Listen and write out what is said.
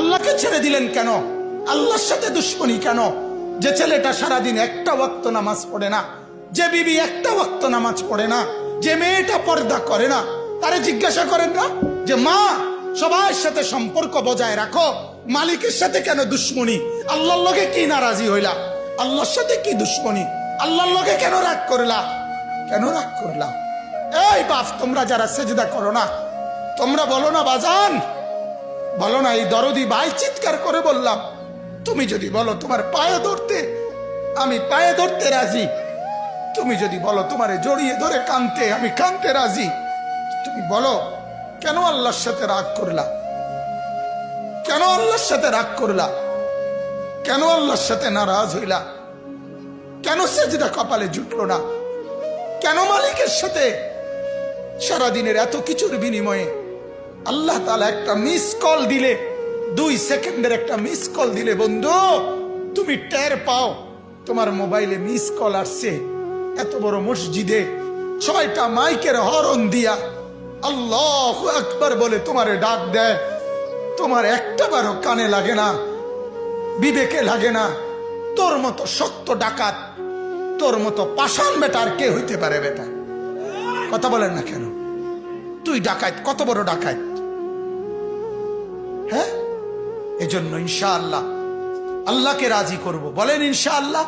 আল্লাহকে ছেড়ে দিলেন কেন? আল্লাহর সাথে দুশ্মনী কেন? যে ছেলেটা সারাদিন একটা ওয়াক্ত নামাজ পড়ে না, যে বিবি একটা ওয়াক্ত নামাজ পড়ে না, যে মেয়েটা পর্দা করে না, তারে জিজ্ঞাসা করেন না যে মা সবার সাথে সম্পর্ক বজায় রাখো, মালিকের সাথে কেন দুশ্মনী? আল্লাহর লগে কি নারাজি হইলা? আল্লাহর সাথে কি দুশ্মনী? আল্লাহর লগে কেন রাগ করলা? কেন রাগ করলা? এই বাপ, তোমরা যারা সেজদা করো না, তোমরা বলো না বাজান, বলো না। এই দরদি ভাই চিৎকার করে বললাম, তুমি যদি বলো তোমার পায়ে ধরতে, আমি পায়ে ধরতে রাজি। তুমি যদি বলো তোমারে জড়িয়ে ধরে কানতে, আমি কানতে রাজি। তুমি বলো কেন আল্লাহর সাথে রাগ করলা? কেন আল্লাহর সাথে রাগ করলা? কেন আল্লাহর সাথে নারাজ হইলা? কেন সেজদা কপালে জুটলো না? কেন মালিকের সাথে সারাদিনের এত কিছুর বিনিময়ে আল্লাহ তাআলা একটা মিস কল দিলে, 2 সেকেন্ডের একটা মিস কল দিলে বন্ধু তুমি টের পাও তোমার মোবাইলে মিস কল আসছে। এত বড় মসজিদে 6টা মাইকের হরন দিয়া আল্লাহু আকবার বলে তোমারে ডাক দেয়, তোমার একটা বারও কানে লাগে না, বিবেকে লাগে না। তোর মতো শক্ত ডাকাত, তোর মতো পাষাণ বেটা আর কে হইতে পারে? বেটা কথা বলেন না কেন? তুই ডাকাত, কত বড় ডাকাত। হ্যাঁ, এজন্য ইনশাআল্লাহ আল্লাহকে রাজি করব। বলেন ইনশাআল্লাহ।